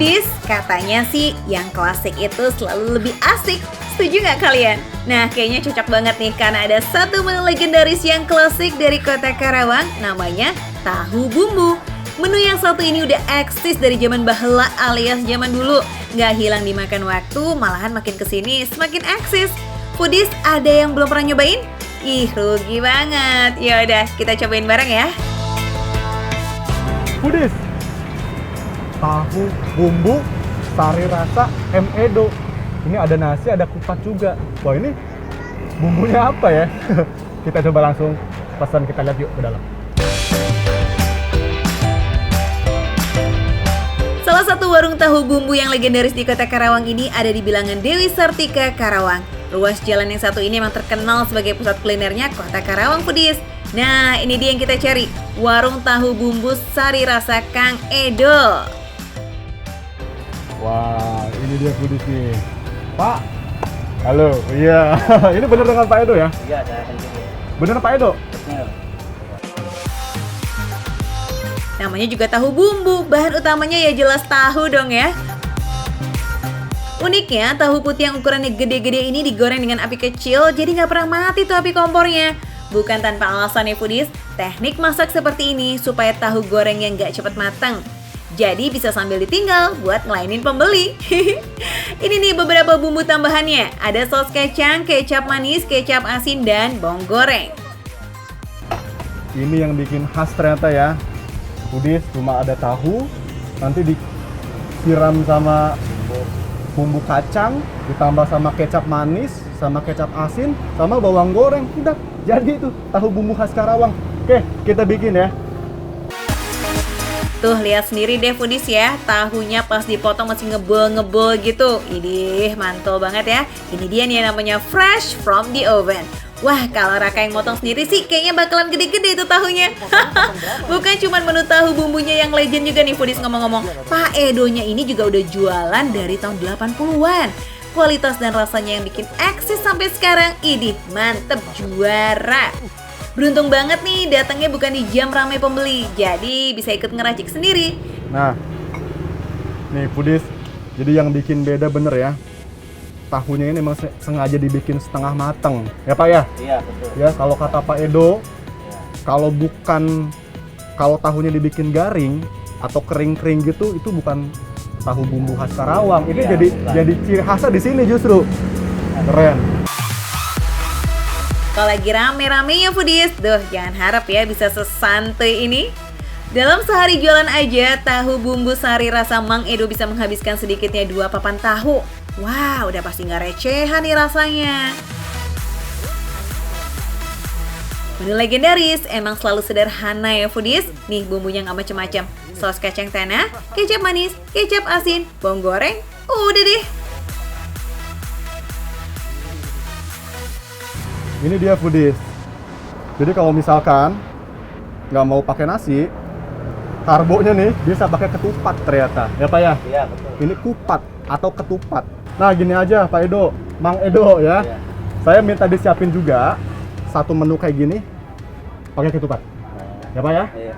Foodies, katanya sih yang klasik itu selalu lebih asik. Setuju nggak kalian? Nah, kayaknya cocok banget nih karena ada satu menu legendaris yang klasik dari kota Karawang, namanya tahu bumbu. Menu yang satu ini udah eksis dari zaman bahla alias zaman dulu. Nggak hilang dimakan waktu, malahan makin kesini semakin eksis. Foodies, ada yang belum pernah nyobain? Ih, rugi banget. Yaudah, kita cobain bareng ya. Foodies, tahu bumbu sari rasa M Edo. Ini ada nasi, ada kupat juga. Wah, ini bumbunya apa ya? Kita coba langsung pesan, kita lihat yuk ke dalam. Salah satu warung tahu bumbu yang legendaris di kota Karawang ini ada di bilangan Dewi Sartika, Karawang. Ruas jalan yang satu ini memang terkenal sebagai pusat kulinernya kota Karawang, Foodies. Nah, ini dia yang kita cari, warung tahu bumbu sari rasa Kang Edo. Wah, ini dia Foodies nih. Pak, halo, iya. Ini bener dengan Pak Edo ya? Iya, saya akan jadi. Bener Pak Edo? Betul. Namanya juga tahu bumbu, bahan utamanya ya jelas tahu dong ya. Uniknya, tahu putih yang ukurannya gede-gede ini digoreng dengan api kecil, jadi nggak pernah mati tuh api kompornya. Bukan tanpa alasan ya Foodies, teknik masak seperti ini supaya tahu goreng yang nggak cepat matang. Jadi bisa sambil ditinggal buat ngelainin pembeli. Ini nih beberapa bumbu tambahannya. Ada saus kacang, kecap manis, kecap asin, dan bawang goreng. Ini yang bikin khas ternyata ya. Foodies, cuma ada tahu, nanti disiram sama bumbu kacang, ditambah sama kecap manis, sama kecap asin, sama bawang goreng. Udah, jadi tuh tahu bumbu khas Karawang. Oke, kita bikin ya. Tuh, lihat sendiri deh Foodies ya, tahunya pas dipotong masih ngebul-ngebul gitu. Idih, mantul banget ya. Ini dia nih yang namanya fresh from the oven. Wah, kalau Raka yang motong sendiri sih kayaknya bakalan gede-gede itu tahunya. Bukan cuma menu tahu bumbunya yang legend juga nih Foodies ngomong-ngomong. Pak Edonya ini juga udah jualan dari tahun 80-an. Kualitas dan rasanya yang bikin eksis sampai sekarang. Idih, mantep, juara. Beruntung banget nih datangnya bukan di jam ramai pembeli, jadi bisa ikut ngeracik sendiri. Nah, nih Foodies, jadi yang bikin beda bener ya. Tahunya ini memang sengaja dibikin setengah mateng, ya Pak ya? Iya, betul. Ya, kalau kata Pak Edo, Iya. kalau tahunya dibikin garing atau kering-kering gitu, itu bukan tahu bumbu khas Karawang. Ini Iya, bukan. jadi ciri khasnya di sini justru. Keren. Kalau lagi rame-ramenya Foodies, jangan harap ya bisa sesantai ini. Dalam sehari jualan aja, tahu bumbu sari rasa Mang Edo bisa menghabiskan sedikitnya 2 papan tahu. Wah, udah pasti nggak recehan nih rasanya. Menu legendaris emang selalu sederhana ya Foodies. Nih bumbunya nggak macem-macem. Saus kacang tanah, kecap manis, kecap asin, bawang goreng, udah deh. Ini dia Foodies. Jadi kalau misalkan nggak mau pakai nasi, karbonya nih bisa pakai ketupat ternyata. Ya Pak ya? Iya, betul. Ini kupat atau ketupat. Nah gini aja Pak Edo, Mang Edo ya. Iya. Saya minta disiapin juga satu menu kayak gini pakai ketupat. Ya Pak ya? Iya.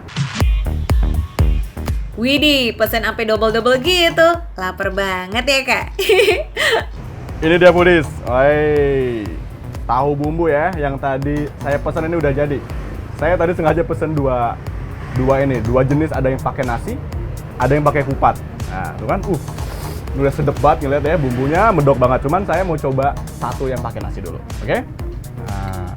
Widih, pesen sampai double-double gitu. Lapar banget ya Kak. Ini dia Foodies. Tahu bumbu ya, yang tadi saya pesan ini udah jadi. Saya tadi sengaja pesen dua jenis, ada yang pakai nasi, ada yang pakai kupat. Nah, tuh kan, udah sedep banget ngeliat ya, bumbunya medok banget. Cuman saya mau coba satu yang pakai nasi dulu, oke? Nah,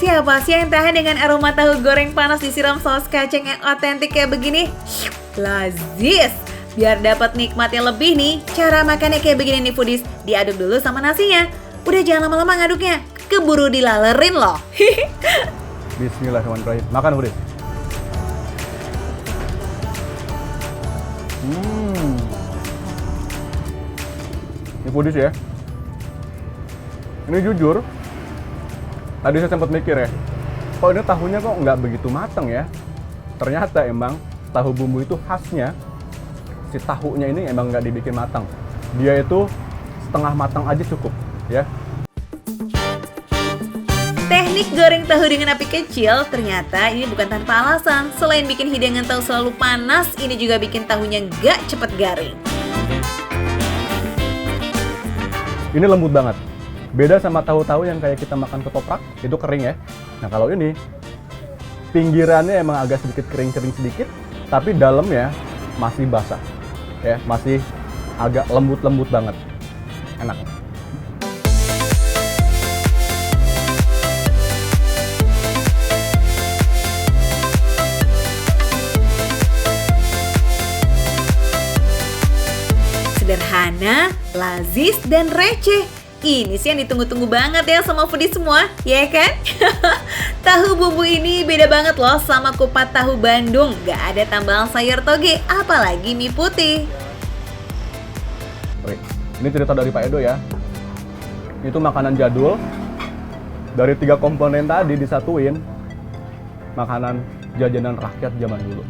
Siapa sih yang tahan dengan aroma tahu goreng panas disiram saus kacang yang otentik kayak begini? Lazis! Biar dapat nikmatnya lebih nih, cara makannya kayak begini nih Foodies. Diaduk dulu sama nasinya. Udah jangan lama-lama ngaduknya, keburu dilalerin loh. Bismillahirrahmanirrahim. Makan Foodies. Ini Foodies ya. Ini jujur, tadi saya sempat mikir ya, kok ini tahunya kok nggak begitu mateng ya. Ternyata emang tahu bumbu itu khasnya, si tahunya ini emang nggak dibikin matang. Dia itu setengah matang aja cukup ya. Teknik Teknik goreng tahu dengan api kecil ternyata ini bukan tanpa alasan. Selain bikin hidangan tahu selalu panas, ini juga bikin tahunya nggak cepet garing. Ini lembut banget. Beda sama tahu-tahu yang kayak kita makan ketoprak, itu kering ya. Nah kalau ini, pinggirannya emang agak sedikit kering-kering sedikit, tapi dalamnya masih basah. Ya, masih agak lembut-lembut banget. Enak. Sederhana, lazis, dan receh. Ini sih yang ditunggu-tunggu banget ya sama foodie semua, ya kan? Tahu bumbu ini beda banget loh sama kupat tahu Bandung. Gak ada tambahan sayur toge, apalagi mie putih. Oke, ini cerita dari Pak Edo ya. Itu makanan jadul. Dari 3 komponen tadi disatuin. Makanan jajanan rakyat zaman dulu.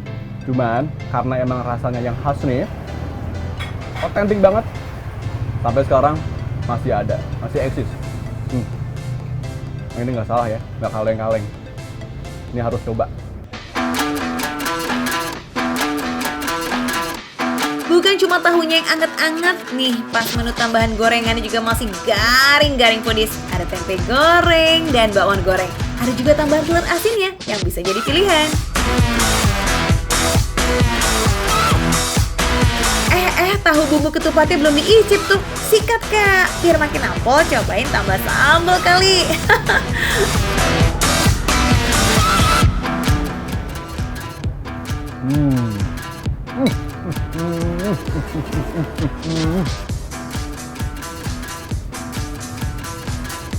Cuman karena emang rasanya yang khas nih, otentik banget. Sampai sekarang masih ada, masih eksis. Ini nggak salah ya, nggak kaleng-kaleng. Ini harus coba. Bukan cuma tahunya yang anget-anget nih, pas menu tambahan gorengannya juga masih garing-garing foodies. Ada tempe goreng dan bakwan goreng. Ada juga tambahan telur asinnya yang bisa jadi pilihan. Tahu bumbu ketupatnya belum diicip tuh. Sikat kak, biar makin apel cobain tambah sambal kali.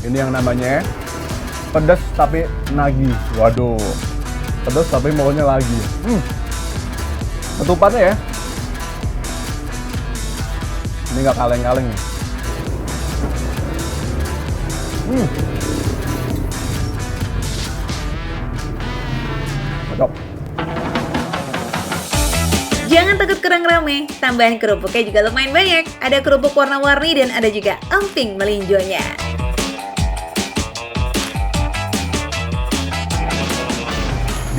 Ini yang namanya pedas tapi nagih. Waduh, pedas tapi maunya lagi. Ketupatnya ya, ini nggak kaleng-kaleng nih. Cocok. Jangan takut kurang rame, tambahan kerupuknya juga lumayan banyak. Ada kerupuk warna-warni dan ada juga emping melinjonya.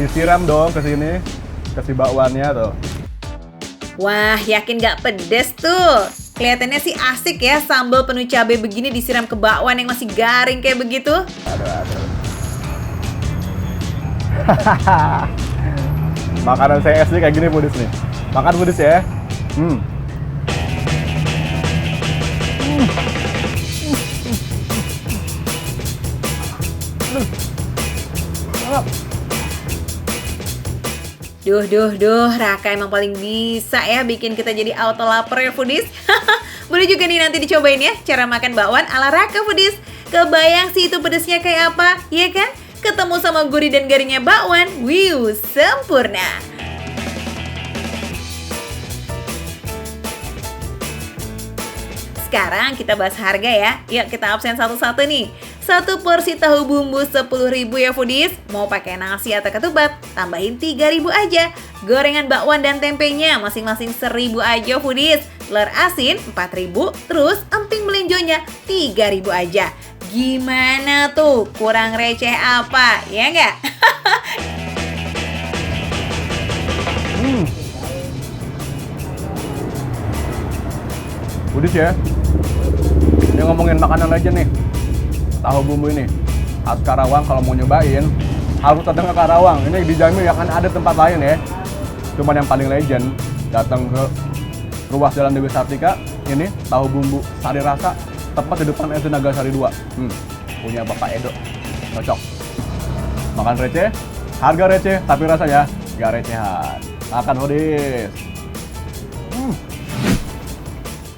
Disiram dong ke sini, ke si bakwannya tuh. Wah, yakin gak pedes tuh? Kelihatannya sih asik ya, sambal penuh cabai begini disiram ke bakwan yang masih garing kayak begitu. Aduh. Makanan saya SD kayak gini foodies nih. Makan foodies ya. Duh, Raka emang paling bisa ya bikin kita jadi auto lapar ya foodies. Boleh juga nih nanti dicobain ya cara makan bakwan ala Raka foodies. Kebayang sih itu pedesnya kayak apa, ya kan? Ketemu sama gurih dan garingnya bakwan, sempurna. Sekarang kita bahas harga ya. Yuk kita absen satu-satu nih. Satu porsi tahu bumbu 10.000 ya foodies. Mau pakai nasi atau ketupat, tambahin 3.000 aja. Gorengan bakwan dan tempenya masing-masing 1.000 aja foodies. Telur asin 4.000, terus emping melinjonya 3.000 aja. Gimana tuh? Kurang receh apa? Ya nggak? Foodies ya. Ini ngomongin makanan legend nih. Tahu bumbu ini khas Karawang, kalau mau nyobain harus datang ke Karawang. Ini dijamin ya kan ada tempat lain ya, cuman yang paling legend datang ke ruas Jalan Dewi Sartika. Ini tahu bumbu sari rasa tepat di depan SD Nagasari 2. Punya Bapak Edo, cocok. Makan receh, harga receh tapi rasanya gak recehan. Makan foodies.